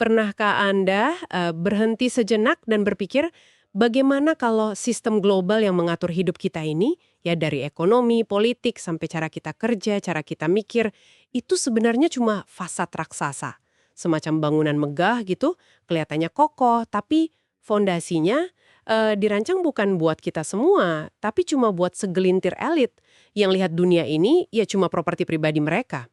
Pernahkah Anda berhenti sejenak dan berpikir, bagaimana kalau sistem global yang mengatur hidup kita ini, ya dari ekonomi, politik, sampai cara kita kerja, cara kita mikir, itu sebenarnya cuma fasad raksasa. Semacam bangunan megah gitu, kelihatannya kokoh, tapi fondasinya dirancang bukan buat kita semua, tapi cuma buat segelintir elit yang lihat dunia ini ya cuma properti pribadi mereka.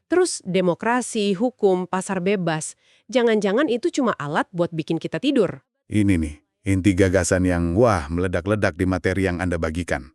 Terus demokrasi, hukum, pasar bebas, jangan-jangan itu cuma alat buat bikin kita tidur. Ini nih, inti gagasan yang wah meledak-ledak di materi yang Anda bagikan.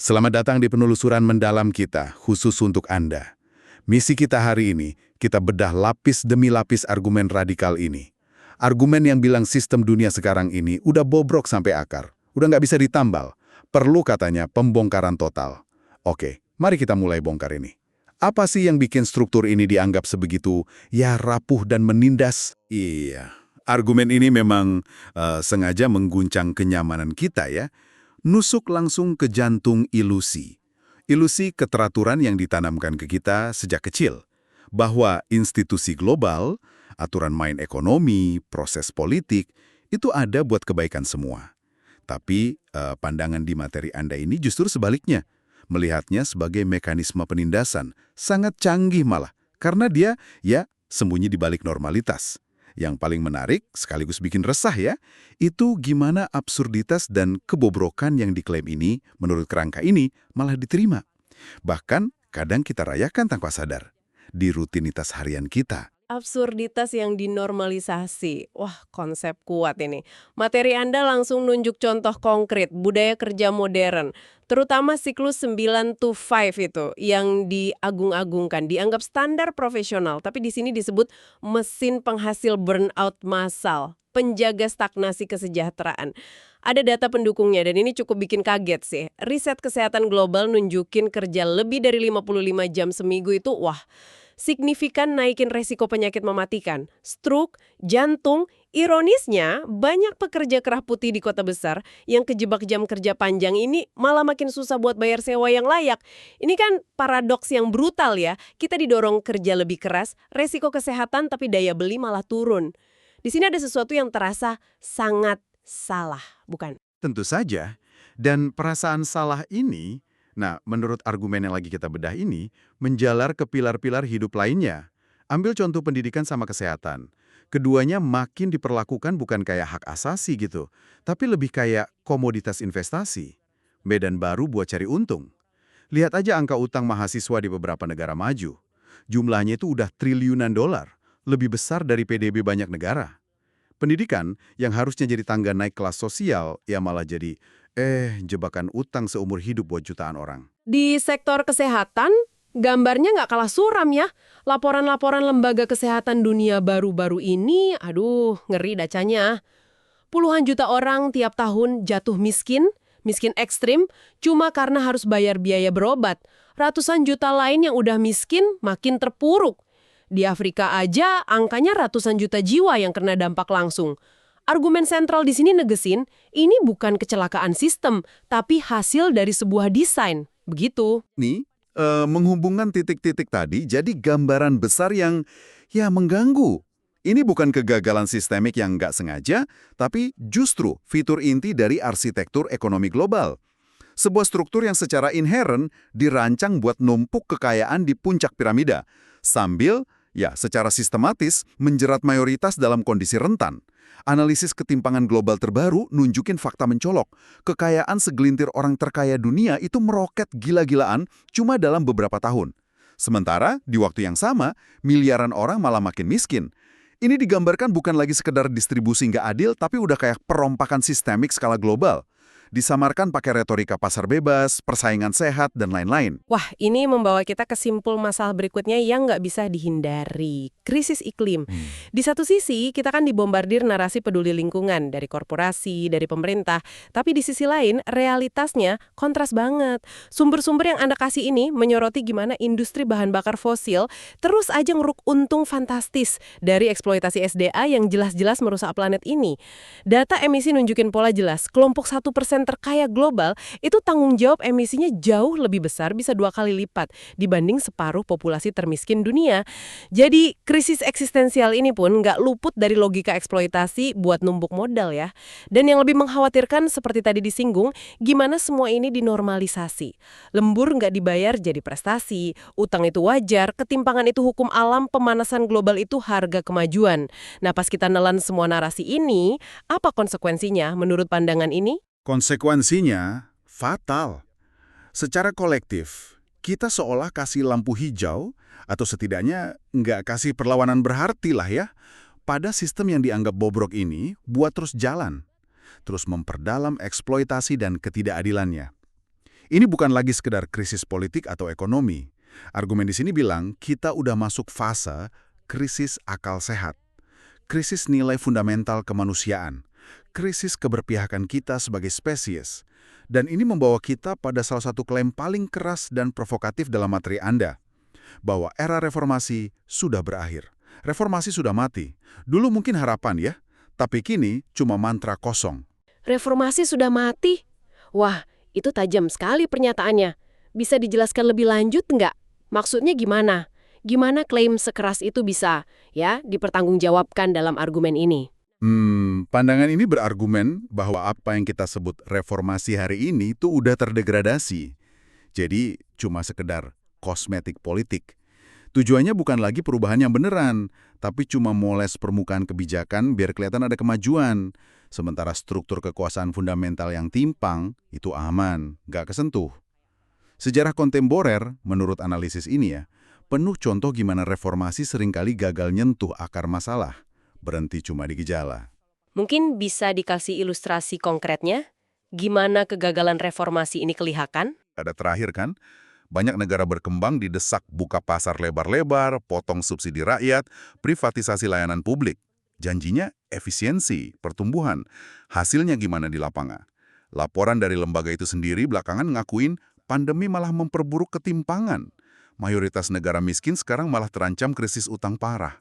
Selamat datang di penelusuran mendalam kita, khusus untuk Anda. Misi kita hari ini, kita bedah lapis demi lapis argumen radikal ini. Argumen yang bilang sistem dunia sekarang ini udah bobrok sampai akar, udah nggak bisa ditambal. Perlu katanya pembongkaran total. Oke, mari kita mulai bongkar ini. Apa sih yang bikin struktur ini dianggap sebegitu, ya rapuh dan menindas? Iya, argumen ini memang sengaja mengguncang kenyamanan kita ya. Nusuk langsung ke jantung ilusi. Ilusi keteraturan yang ditanamkan ke kita sejak kecil. Bahwa institusi global, aturan main ekonomi, proses politik, itu ada buat kebaikan semua. Tapi pandangan di materi Anda ini justru sebaliknya. Melihatnya sebagai mekanisme penindasan, sangat canggih malah, karena dia, ya, sembunyi di balik normalitas. Yang paling menarik, sekaligus bikin resah ya, itu gimana absurditas dan kebobrokan yang diklaim ini, menurut kerangka ini, malah diterima. Bahkan, kadang kita rayakan tanpa sadar, di rutinitas harian kita. Absurditas yang dinormalisasi. Wah, konsep kuat ini. Materi Anda langsung nunjuk contoh konkret, budaya kerja modern. Terutama siklus 9 to 5 itu, yang diagung-agungkan, dianggap standar profesional. Tapi di sini disebut mesin penghasil burnout massal, penjaga stagnasi kesejahteraan. Ada data pendukungnya dan ini cukup bikin kaget sih. Riset kesehatan global nunjukin kerja lebih dari 55 jam seminggu itu, wah, signifikan naikin resiko penyakit mematikan, stroke, jantung. Ironisnya, banyak pekerja kerah putih di kota besar yang kejebak jam kerja panjang ini malah makin susah buat bayar sewa yang layak. Ini kan paradoks yang brutal ya. Kita didorong kerja lebih keras, resiko kesehatan tapi daya beli malah turun. Di sini ada sesuatu yang terasa sangat salah, bukan? Tentu saja, dan perasaan salah ini, nah, menurut argumen yang lagi kita bedah ini, menjalar ke pilar-pilar hidup lainnya. Ambil contoh pendidikan sama kesehatan. Keduanya makin diperlakukan bukan kayak hak asasi gitu, tapi lebih kayak komoditas investasi. Medan baru buat cari untung. Lihat aja angka utang mahasiswa di beberapa negara maju. Jumlahnya itu udah triliunan dolar, lebih besar dari PDB banyak negara. Pendidikan yang harusnya jadi tangga naik kelas sosial, ya malah jadi jebakan utang seumur hidup buat jutaan orang. Di sektor kesehatan, gambarnya nggak kalah suram ya. Laporan-laporan lembaga kesehatan dunia baru-baru ini, aduh, ngeri dacanya. Puluhan juta orang tiap tahun jatuh miskin, miskin ekstrim, cuma karena harus bayar biaya berobat. Ratusan juta lain yang udah miskin makin terpuruk. Di Afrika aja, angkanya ratusan juta jiwa yang kena dampak langsung. Argumen sentral di sini negesin, ini bukan kecelakaan sistem, tapi hasil dari sebuah desain. Begitu. Nih, menghubungkan titik-titik tadi jadi gambaran besar yang, ya, mengganggu. Ini bukan kegagalan sistemik yang nggak sengaja, tapi justru fitur inti dari arsitektur ekonomi global. Sebuah struktur yang secara inheren dirancang buat numpuk kekayaan di puncak piramida, sambil, ya, secara sistematis menjerat mayoritas dalam kondisi rentan. Analisis ketimpangan global terbaru nunjukin fakta mencolok. Kekayaan segelintir orang terkaya dunia itu meroket gila-gilaan cuma dalam beberapa tahun. Sementara, di waktu yang sama, miliaran orang malah makin miskin. Ini digambarkan bukan lagi sekedar distribusi nggak adil, tapi udah kayak perompakan sistemik skala global. Disamarkan pakai retorika pasar bebas, persaingan sehat, dan lain-lain. Wah, ini membawa kita ke simpul masalah berikutnya yang nggak bisa dihindari. Krisis iklim. Di satu sisi, kita kan dibombardir narasi peduli lingkungan dari korporasi, dari pemerintah. Tapi di sisi lain, realitasnya kontras banget. Sumber-sumber yang Anda kasih ini menyoroti gimana industri bahan bakar fosil terus aja ngeruk untung fantastis dari eksploitasi SDA yang jelas-jelas merusak planet ini. Data emisi nunjukin pola jelas, kelompok 1% terkaya global, itu tanggung jawab emisinya jauh lebih besar, bisa 2 kali lipat dibanding separuh populasi termiskin dunia. Jadi krisis eksistensial ini pun nggak luput dari logika eksploitasi buat numpuk modal ya. Dan yang lebih mengkhawatirkan seperti tadi disinggung, gimana semua ini dinormalisasi. Lembur nggak dibayar jadi prestasi, utang itu wajar, ketimpangan itu hukum alam, pemanasan global itu harga kemajuan. Nah, pas kita nelan semua narasi ini, apa konsekuensinya menurut pandangan ini? Konsekuensinya fatal. Secara kolektif, kita seolah kasih lampu hijau atau setidaknya nggak kasih perlawanan berarti lah ya pada sistem yang dianggap bobrok ini buat terus jalan, terus memperdalam eksploitasi dan ketidakadilannya. Ini bukan lagi sekedar krisis politik atau ekonomi. Argumen di sini bilang kita udah masuk fase krisis akal sehat, krisis nilai fundamental kemanusiaan, krisis keberpihakan kita sebagai spesies. Dan ini membawa kita pada salah satu klaim paling keras dan provokatif dalam materi Anda, bahwa era reformasi sudah berakhir. Reformasi sudah mati. Dulu mungkin harapan ya, tapi kini cuma mantra kosong. Reformasi sudah mati? Wah, itu tajam sekali pernyataannya. Bisa dijelaskan lebih lanjut nggak? Maksudnya gimana? Gimana klaim sekeras itu bisa dipertanggungjawabkan dalam argumen ini? Pandangan ini berargumen bahwa apa yang kita sebut reformasi hari ini itu udah terdegradasi. Jadi cuma sekedar kosmetik politik. Tujuannya bukan lagi perubahan yang beneran, tapi cuma moles permukaan kebijakan biar kelihatan ada kemajuan. Sementara struktur kekuasaan fundamental yang timpang itu aman, nggak kesentuh. Sejarah kontemporer, menurut analisis ini ya, penuh contoh gimana reformasi seringkali gagal nyentuh akar masalah. Berhenti cuma di gejala. Mungkin bisa dikasih ilustrasi konkretnya? Gimana kegagalan reformasi ini kelihatan? Ada terakhir kan, banyak negara berkembang didesak buka pasar lebar-lebar, potong subsidi rakyat, privatisasi layanan publik. Janjinya efisiensi, pertumbuhan. Hasilnya gimana di lapangan? Laporan dari lembaga itu sendiri belakangan ngakuin pandemi malah memperburuk ketimpangan. Mayoritas negara miskin sekarang malah terancam krisis utang parah.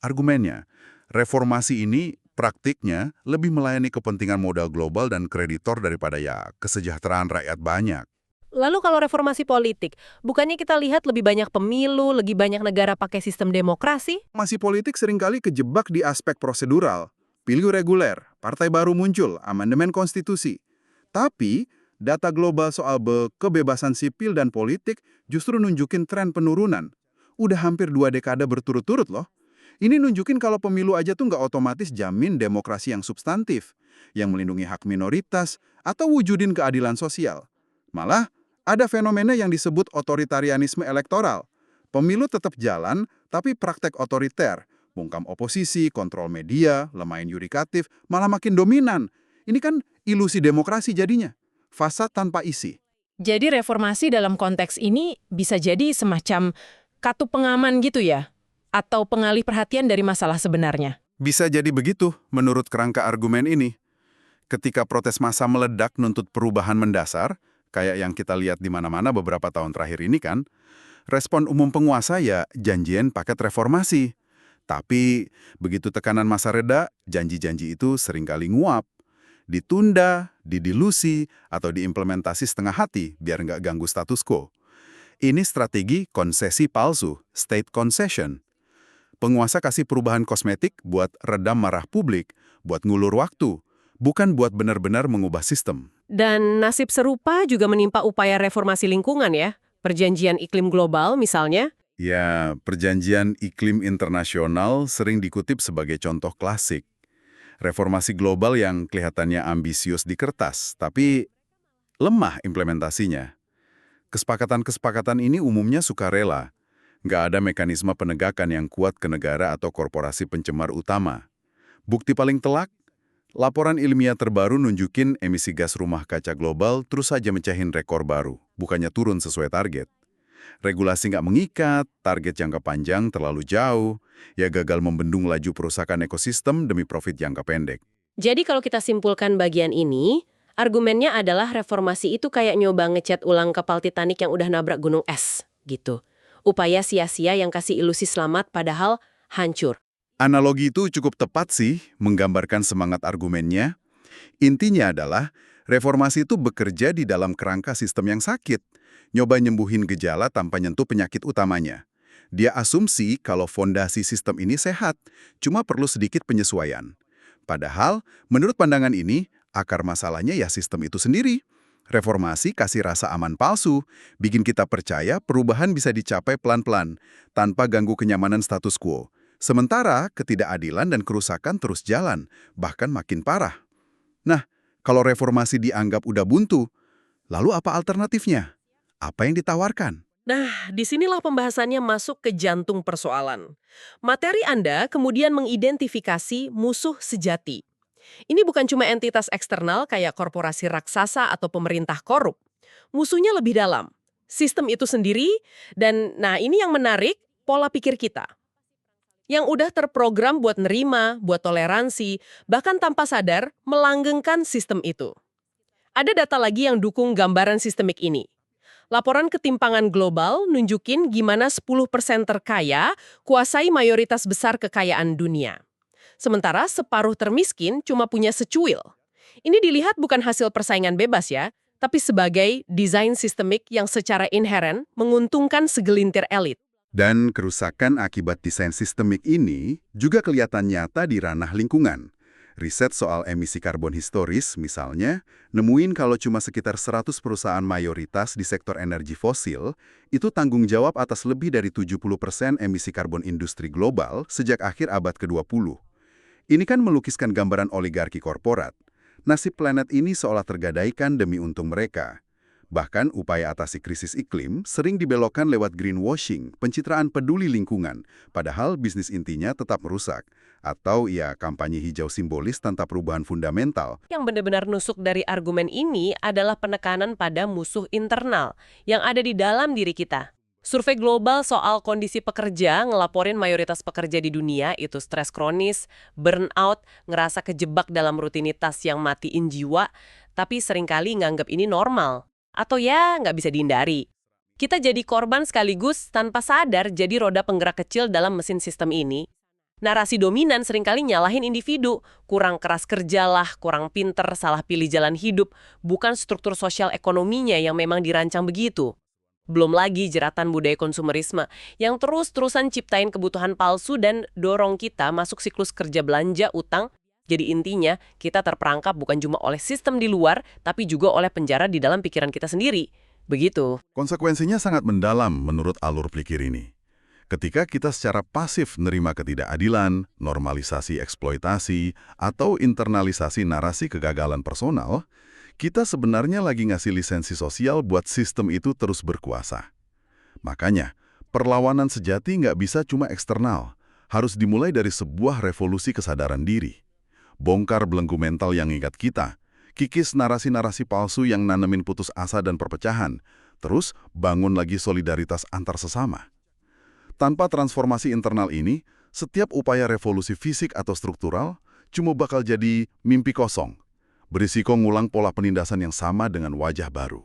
Argumennya, reformasi ini praktiknya lebih melayani kepentingan modal global dan kreditor daripada kesejahteraan rakyat banyak. Lalu kalau reformasi politik, bukannya kita lihat lebih banyak pemilu, lebih banyak negara pakai sistem demokrasi? Masih politik seringkali kejebak di aspek prosedural. Pemilu reguler, partai baru muncul, amandemen konstitusi. Tapi, data global soal kebebasan sipil dan politik justru nunjukin tren penurunan. Udah hampir 2 dekade berturut-turut loh. Ini nunjukin kalau pemilu aja tuh nggak otomatis jamin demokrasi yang substantif, yang melindungi hak minoritas, atau wujudin keadilan sosial. Malah, ada fenomena yang disebut otoritarianisme elektoral. Pemilu tetap jalan, tapi praktek otoriter, bungkam oposisi, kontrol media, lemahin yudikatif, malah makin dominan. Ini kan ilusi demokrasi jadinya, fasad tanpa isi. Jadi reformasi dalam konteks ini bisa jadi semacam katu pengaman gitu ya? Atau pengalih perhatian dari masalah sebenarnya? Bisa jadi begitu, menurut kerangka argumen ini. Ketika protes massa meledak nuntut perubahan mendasar, kayak yang kita lihat di mana-mana beberapa tahun terakhir ini kan, respon umum penguasa ya janjian paket reformasi. Tapi begitu tekanan massa reda, janji-janji itu seringkali nguap. Ditunda, didilusi, atau diimplementasi setengah hati biar nggak ganggu status quo. Ini strategi konsesi palsu, state concession. Penguasa kasih perubahan kosmetik buat redam marah publik, buat ngulur waktu, bukan buat benar-benar mengubah sistem. Dan nasib serupa juga menimpa upaya reformasi lingkungan ya? Perjanjian iklim global misalnya? Ya, perjanjian iklim internasional sering dikutip sebagai contoh klasik. Reformasi global yang kelihatannya ambisius di kertas, tapi lemah implementasinya. Kesepakatan-kesepakatan ini umumnya sukarela. Nggak ada mekanisme penegakan yang kuat ke negara atau korporasi pencemar utama. Bukti paling telak, laporan ilmiah terbaru nunjukin emisi gas rumah kaca global terus saja mencahin rekor baru, bukannya turun sesuai target. Regulasi nggak mengikat, target jangka panjang terlalu jauh, ya gagal membendung laju perusakan ekosistem demi profit jangka pendek. Jadi kalau kita simpulkan bagian ini, argumennya adalah reformasi itu kayak nyoba ngecat ulang kapal Titanic yang udah nabrak gunung es, gitu. Upaya sia-sia yang kasih ilusi selamat padahal hancur. Analogi itu cukup tepat sih, menggambarkan semangat argumennya. Intinya adalah, Reformasi itu bekerja di dalam kerangka sistem yang sakit, nyoba nyembuhin gejala tanpa nyentuh penyakit utamanya. Dia asumsi kalau fondasi sistem ini sehat, cuma perlu sedikit penyesuaian. Padahal, menurut pandangan ini, akar masalahnya ya sistem itu sendiri. Reformasi kasih rasa aman palsu, bikin kita percaya perubahan bisa dicapai pelan-pelan, tanpa ganggu kenyamanan status quo. Sementara, ketidakadilan dan kerusakan terus jalan, bahkan makin parah. Nah, kalau reformasi dianggap udah buntu, lalu apa alternatifnya? Apa yang ditawarkan? Nah, disinilah pembahasannya masuk ke jantung persoalan. Materi Anda kemudian mengidentifikasi musuh sejati. Ini bukan cuma entitas eksternal kayak korporasi raksasa atau pemerintah korup. Musuhnya lebih dalam. Sistem itu sendiri, dan nah ini yang menarik, pola pikir kita. Yang udah terprogram buat nerima, buat toleransi, bahkan tanpa sadar melanggengkan sistem itu. Ada data lagi yang dukung gambaran sistemik ini. Laporan ketimpangan global nunjukin gimana 10% terkaya kuasai mayoritas besar kekayaan dunia. Sementara separuh termiskin cuma punya secuil. Ini dilihat bukan hasil persaingan bebas ya, tapi sebagai desain sistemik yang secara inheren menguntungkan segelintir elit. Dan kerusakan akibat desain sistemik ini juga kelihatan nyata di ranah lingkungan. Riset soal emisi karbon historis, misalnya, nemuin kalau cuma sekitar 100 perusahaan mayoritas di sektor energi fosil, itu tanggung jawab atas lebih dari 70% emisi karbon industri global sejak akhir abad ke-20. Ini kan melukiskan gambaran oligarki korporat. Nasib planet ini seolah tergadaikan demi untung mereka. Bahkan upaya atasi krisis iklim sering dibelokkan lewat greenwashing, pencitraan peduli lingkungan, padahal bisnis intinya tetap merusak. Atau ya kampanye hijau simbolis tanpa perubahan fundamental. Yang benar-benar nusuk dari argumen ini adalah penekanan pada musuh internal yang ada di dalam diri kita. Survei global soal kondisi pekerja ngelaporin mayoritas pekerja di dunia itu stres kronis, burnout, ngerasa kejebak dalam rutinitas yang matiin jiwa, tapi seringkali nganggap ini normal. Atau ya nggak bisa dihindari. Kita jadi korban sekaligus tanpa sadar jadi roda penggerak kecil dalam mesin sistem ini. Narasi dominan seringkali nyalahin individu, kurang keras kerjalah, kurang pinter, salah pilih jalan hidup, bukan struktur sosial ekonominya yang memang dirancang begitu. Belum lagi jeratan budaya konsumerisme yang terus-terusan ciptain kebutuhan palsu dan dorong kita masuk siklus kerja belanja utang. Jadi intinya, kita terperangkap bukan cuma oleh sistem di luar, tapi juga oleh penjara di dalam pikiran kita sendiri. Begitu. Konsekuensinya sangat mendalam menurut alur pikir ini. Ketika kita secara pasif nerima ketidakadilan, normalisasi eksploitasi, atau internalisasi narasi kegagalan personal, kita sebenarnya lagi ngasih lisensi sosial buat sistem itu terus berkuasa. Makanya, perlawanan sejati nggak bisa cuma eksternal, harus dimulai dari sebuah revolusi kesadaran diri. Bongkar belenggu mental yang ngikat kita, kikis narasi-narasi palsu yang nanemin putus asa dan perpecahan, terus bangun lagi solidaritas antar sesama. Tanpa transformasi internal ini, setiap upaya revolusi fisik atau struktural cuma bakal jadi mimpi kosong, berisiko ngulang pola penindasan yang sama dengan wajah baru.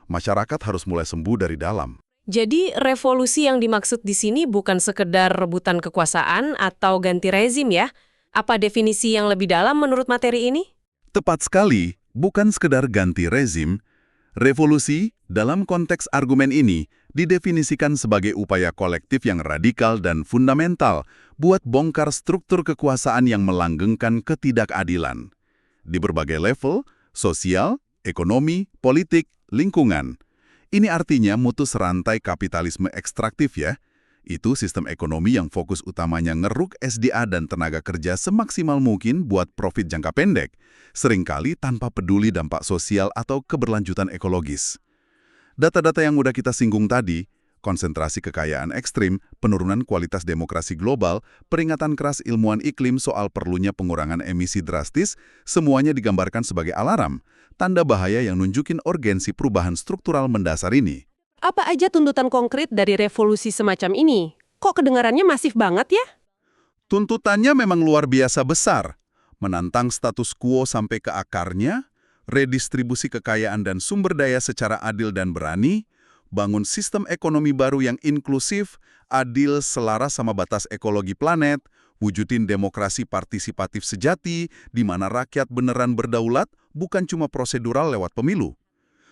Masyarakat harus mulai sembuh dari dalam. Jadi revolusi yang dimaksud di sini bukan sekedar rebutan kekuasaan atau ganti rezim ya? Apa definisi yang lebih dalam menurut materi ini? Tepat sekali, bukan sekedar ganti rezim. Revolusi, dalam konteks argumen ini, didefinisikan sebagai upaya kolektif yang radikal dan fundamental buat bongkar struktur kekuasaan yang melanggengkan ketidakadilan. Di berbagai level, sosial, ekonomi, politik, lingkungan. Ini artinya mutus rantai kapitalisme ekstraktif ya. Itu sistem ekonomi yang fokus utamanya ngeruk SDA dan tenaga kerja semaksimal mungkin buat profit jangka pendek, seringkali tanpa peduli dampak sosial atau keberlanjutan ekologis. Data-data yang udah kita singgung tadi, konsentrasi kekayaan ekstrim, penurunan kualitas demokrasi global, peringatan keras ilmuwan iklim soal perlunya pengurangan emisi drastis, semuanya digambarkan sebagai alarm, tanda bahaya yang nunjukin urgensi perubahan struktural mendasar ini. Apa aja tuntutan konkret dari revolusi semacam ini? Kok kedengarannya masif banget ya? Tuntutannya memang luar biasa besar, menantang status quo sampai ke akarnya, redistribusi kekayaan dan sumber daya secara adil dan berani, bangun sistem ekonomi baru yang inklusif, adil, selaras sama batas ekologi planet, wujudin demokrasi partisipatif sejati, di mana rakyat beneran berdaulat, bukan cuma prosedural lewat pemilu.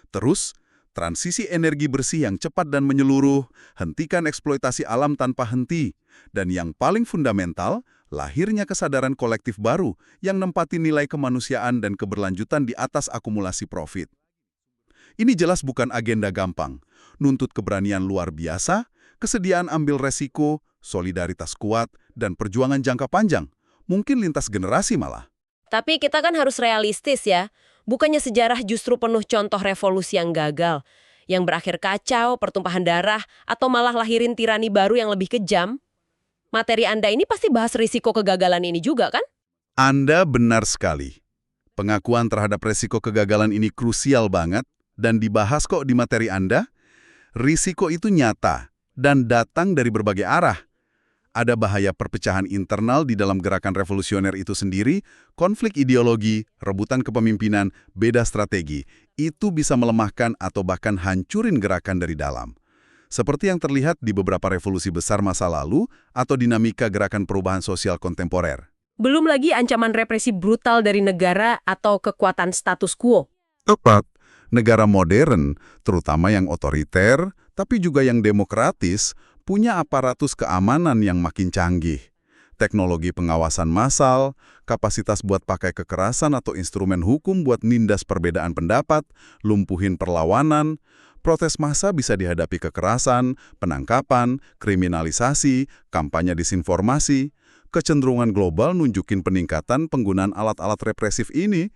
Terus, transisi energi bersih yang cepat dan menyeluruh, hentikan eksploitasi alam tanpa henti, dan yang paling fundamental, lahirnya kesadaran kolektif baru yang nempati nilai kemanusiaan dan keberlanjutan di atas akumulasi profit. Ini jelas bukan agenda gampang, nuntut keberanian luar biasa, kesediaan ambil resiko, solidaritas kuat, dan perjuangan jangka panjang, mungkin lintas generasi malah. Tapi kita kan harus realistis ya. Bukannya sejarah justru penuh contoh revolusi yang gagal, yang berakhir kacau, pertumpahan darah, atau malah lahirin tirani baru yang lebih kejam? Materi Anda ini pasti bahas risiko kegagalan ini juga kan? Anda benar sekali. Pengakuan terhadap resiko kegagalan ini krusial banget, dan dibahas kok di materi Anda. Risiko itu nyata, dan datang dari berbagai arah. Ada bahaya perpecahan internal di dalam gerakan revolusioner itu sendiri, konflik ideologi, rebutan kepemimpinan, beda strategi. Itu bisa melemahkan atau bahkan hancurin gerakan dari dalam. Seperti yang terlihat di beberapa revolusi besar masa lalu atau dinamika gerakan perubahan sosial kontemporer. Belum lagi ancaman represi brutal dari negara atau kekuatan status quo. Tepat. Negara modern, terutama yang otoriter, tapi juga yang demokratis, punya aparatus keamanan yang makin canggih. Teknologi pengawasan massal, kapasitas buat pakai kekerasan atau instrumen hukum buat nindas perbedaan pendapat, lumpuhin perlawanan, protes massa bisa dihadapi kekerasan, penangkapan, kriminalisasi, kampanye disinformasi. Kecenderungan global nunjukin peningkatan penggunaan alat-alat represif ini,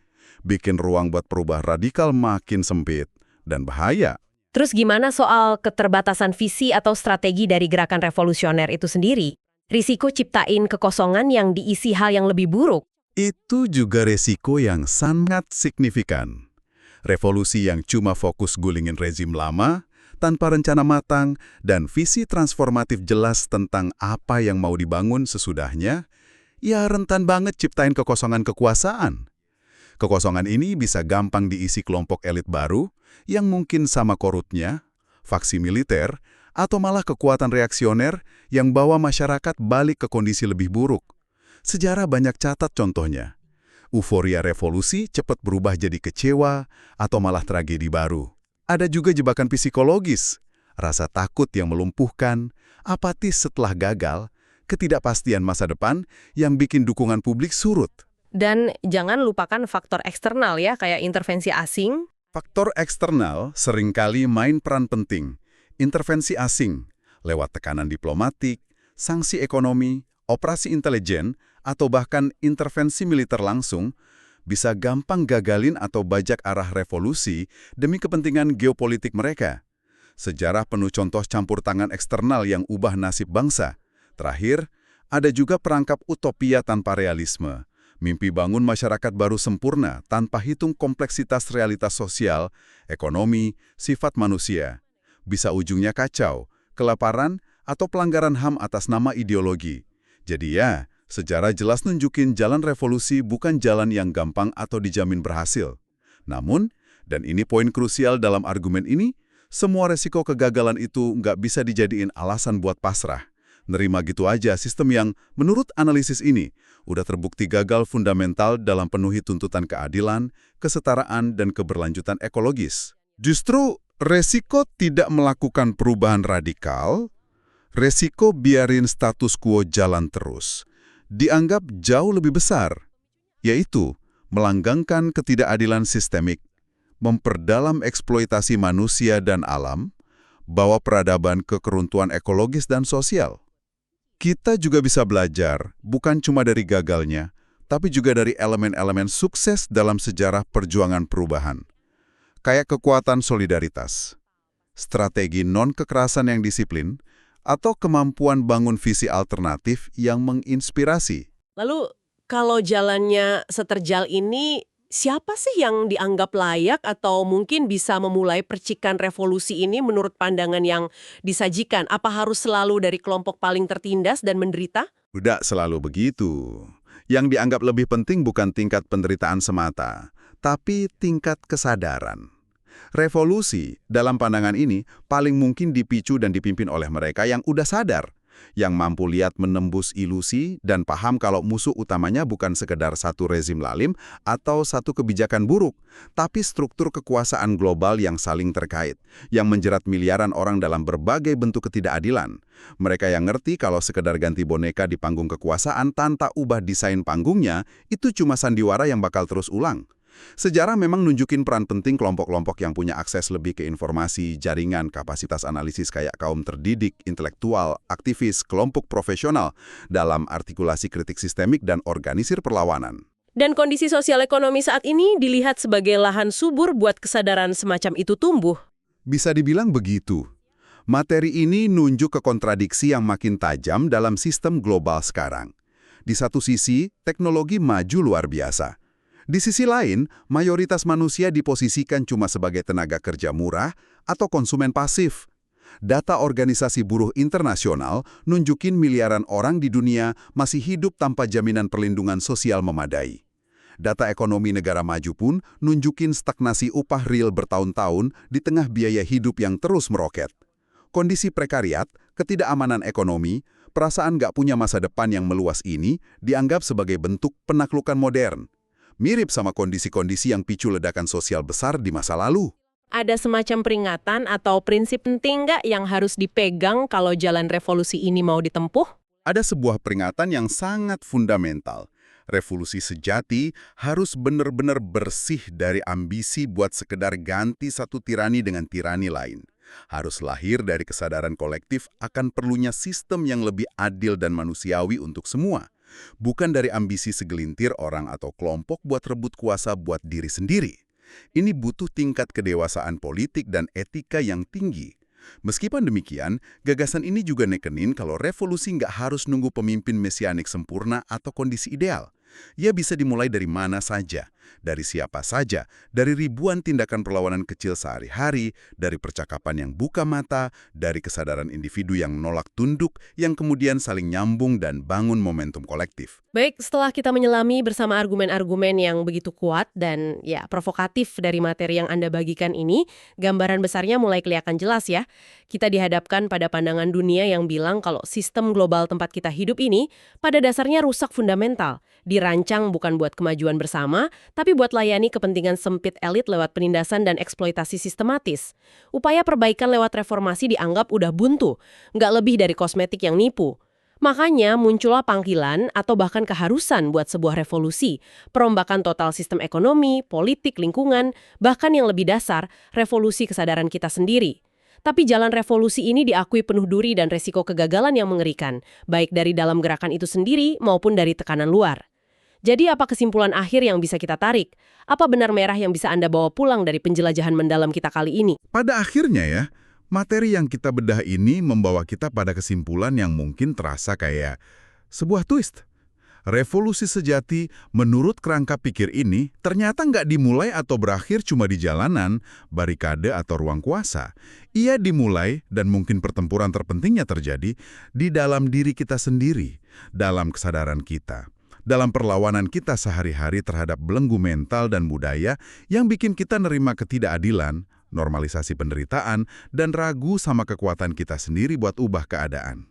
bikin ruang buat perubahan radikal makin sempit dan bahaya. Terus gimana soal keterbatasan visi atau strategi dari gerakan revolusioner itu sendiri? Risiko ciptain kekosongan yang diisi hal yang lebih buruk. Itu juga resiko yang sangat signifikan. Revolusi yang cuma fokus gulingin rezim lama, tanpa rencana matang, dan visi transformatif jelas tentang apa yang mau dibangun sesudahnya, ya rentan banget ciptain kekosongan kekuasaan. Kekosongan ini bisa gampang diisi kelompok elit baru yang mungkin sama korupnya, faksi militer, atau malah kekuatan reaksioner yang bawa masyarakat balik ke kondisi lebih buruk. Sejarah banyak catat contohnya. Euforia revolusi cepat berubah jadi kecewa atau malah tragedi baru. Ada juga jebakan psikologis, rasa takut yang melumpuhkan, apatis setelah gagal, ketidakpastian masa depan yang bikin dukungan publik surut. Dan jangan lupakan faktor eksternal ya, kayak intervensi asing. Faktor eksternal seringkali main peran penting. Intervensi asing, lewat tekanan diplomatik, sanksi ekonomi, operasi intelijen, atau bahkan intervensi militer langsung, bisa gampang gagalin atau bajak arah revolusi demi kepentingan geopolitik mereka. Sejarah penuh contoh campur tangan eksternal yang ubah nasib bangsa. Terakhir, ada juga perangkap utopia tanpa realisme. Mimpi bangun masyarakat baru sempurna tanpa hitung kompleksitas realitas sosial, ekonomi, sifat manusia. Bisa ujungnya kacau, kelaparan, atau pelanggaran HAM atas nama ideologi. Jadi ya, sejarah jelas nunjukin jalan revolusi bukan jalan yang gampang atau dijamin berhasil. Namun, dan ini poin krusial dalam argumen ini, semua resiko kegagalan itu nggak bisa dijadiin alasan buat pasrah. Nerima gitu aja sistem yang, menurut analisis ini, udah terbukti gagal fundamental dalam penuhi tuntutan keadilan, kesetaraan, dan keberlanjutan ekologis. Justru, resiko tidak melakukan perubahan radikal, resiko biarin status quo jalan terus, dianggap jauh lebih besar, yaitu melanggengkan ketidakadilan sistemik, memperdalam eksploitasi manusia dan alam, bawa peradaban ke keruntuhan ekologis dan sosial. Kita juga bisa belajar, bukan cuma dari gagalnya, tapi juga dari elemen-elemen sukses dalam sejarah perjuangan perubahan. Kayak kekuatan solidaritas, strategi non-kekerasan yang disiplin, atau kemampuan bangun visi alternatif yang menginspirasi. Lalu, kalau jalannya seterjal ini, siapa sih yang dianggap layak atau mungkin bisa memulai percikan revolusi ini menurut pandangan yang disajikan? Apa harus selalu dari kelompok paling tertindas dan menderita? Udah selalu begitu. Yang dianggap lebih penting bukan tingkat penderitaan semata, tapi tingkat kesadaran. Revolusi, dalam pandangan ini, paling mungkin dipicu dan dipimpin oleh mereka yang udah sadar yang mampu lihat menembus ilusi dan paham kalau musuh utamanya bukan sekedar satu rezim lalim atau satu kebijakan buruk, tapi struktur kekuasaan global yang saling terkait, yang menjerat miliaran orang dalam berbagai bentuk ketidakadilan. Mereka yang ngerti kalau sekedar ganti boneka di panggung kekuasaan tanpa ubah desain panggungnya, itu cuma sandiwara yang bakal terus ulang. Sejarah memang nunjukin peran penting kelompok-kelompok yang punya akses lebih ke informasi, jaringan, kapasitas analisis kayak kaum terdidik, intelektual, aktivis, kelompok profesional dalam artikulasi kritik sistemik dan organisir perlawanan. Dan kondisi sosial ekonomi saat ini dilihat sebagai lahan subur buat kesadaran semacam itu tumbuh. Bisa dibilang begitu. Materi ini nunjuk ke kontradiksi yang makin tajam dalam sistem global sekarang. Di satu sisi, teknologi maju luar biasa. Di sisi lain, mayoritas manusia diposisikan cuma sebagai tenaga kerja murah atau konsumen pasif. Data Organisasi Buruh Internasional nunjukin miliaran orang di dunia masih hidup tanpa jaminan perlindungan sosial memadai. Data ekonomi negara maju pun nunjukin stagnasi upah real bertahun-tahun di tengah biaya hidup yang terus meroket. Kondisi prekariat, ketidakamanan ekonomi, perasaan nggak punya masa depan yang meluas ini dianggap sebagai bentuk penaklukan modern. Mirip sama kondisi-kondisi yang picu ledakan sosial besar di masa lalu. Ada semacam peringatan atau prinsip penting nggak yang harus dipegang kalau jalan revolusi ini mau ditempuh? Ada sebuah peringatan yang sangat fundamental. Revolusi sejati harus benar-benar bersih dari ambisi buat sekedar ganti satu tirani dengan tirani lain. Harus lahir dari kesadaran kolektif akan perlunya sistem yang lebih adil dan manusiawi untuk semua. Bukan dari ambisi segelintir orang atau kelompok buat rebut kuasa buat diri sendiri. Ini butuh tingkat kedewasaan politik dan etika yang tinggi. Meskipun demikian, gagasan ini juga nekenin kalau revolusi nggak harus nunggu pemimpin mesianik sempurna atau kondisi ideal. Ia bisa dimulai dari mana saja, dari siapa saja, dari ribuan tindakan perlawanan kecil sehari-hari, dari percakapan yang buka mata, dari kesadaran individu yang nolak tunduk, yang kemudian saling nyambung dan bangun momentum kolektif. Baik, setelah kita menyelami bersama argumen-argumen yang begitu kuat dan ya provokatif dari materi yang Anda bagikan ini, gambaran besarnya mulai kelihatan jelas ya. Kita dihadapkan pada pandangan dunia yang bilang kalau sistem global tempat kita hidup ini pada dasarnya rusak fundamental. Dirancang bukan buat kemajuan bersama, tapi buat layani kepentingan sempit elit lewat penindasan dan eksploitasi sistematis. Upaya perbaikan lewat reformasi dianggap udah buntu, nggak lebih dari kosmetik yang nipu. Makanya muncullah panggilan atau bahkan keharusan buat sebuah revolusi, perombakan total sistem ekonomi, politik, lingkungan, bahkan yang lebih dasar, revolusi kesadaran kita sendiri. Tapi jalan revolusi ini diakui penuh duri dan resiko kegagalan yang mengerikan, baik dari dalam gerakan itu sendiri maupun dari tekanan luar. Jadi apa kesimpulan akhir yang bisa kita tarik? Apa benar merah yang bisa Anda bawa pulang dari penjelajahan mendalam kita kali ini? Pada akhirnya ya, materi yang kita bedah ini membawa kita pada kesimpulan yang mungkin terasa kayak sebuah twist. Revolusi sejati menurut kerangka pikir ini ternyata nggak dimulai atau berakhir cuma di jalanan, barikade atau ruang kuasa. Ia dimulai dan mungkin pertempuran terpentingnya terjadi di dalam diri kita sendiri, dalam kesadaran kita. Dalam perlawanan kita sehari-hari terhadap belenggu mental dan budaya yang bikin kita nerima ketidakadilan, normalisasi penderitaan, dan ragu sama kekuatan kita sendiri buat ubah keadaan.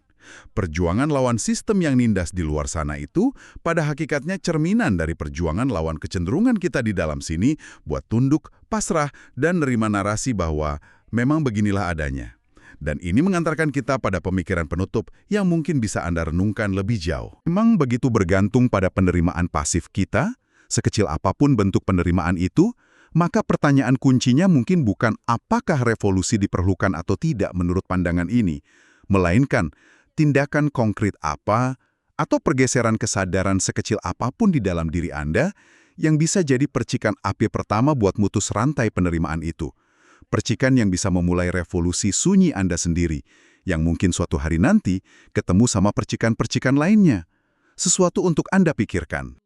Perjuangan lawan sistem yang nindas di luar sana itu pada hakikatnya cerminan dari perjuangan lawan kecenderungan kita di dalam sini buat tunduk, pasrah, dan nerima narasi bahwa memang beginilah adanya. Dan ini mengantarkan kita pada pemikiran penutup yang mungkin bisa Anda renungkan lebih jauh. Memang begitu bergantung pada penerimaan pasif kita, sekecil apapun bentuk penerimaan itu, maka pertanyaan kuncinya mungkin bukan apakah revolusi diperlukan atau tidak menurut pandangan ini, melainkan tindakan konkret apa atau pergeseran kesadaran sekecil apapun di dalam diri Anda yang bisa jadi percikan api pertama buat mutus rantai penerimaan itu. Percikan yang bisa memulai revolusi sunyi Anda sendiri, yang mungkin suatu hari nanti ketemu sama percikan-percikan lainnya. Sesuatu untuk Anda pikirkan.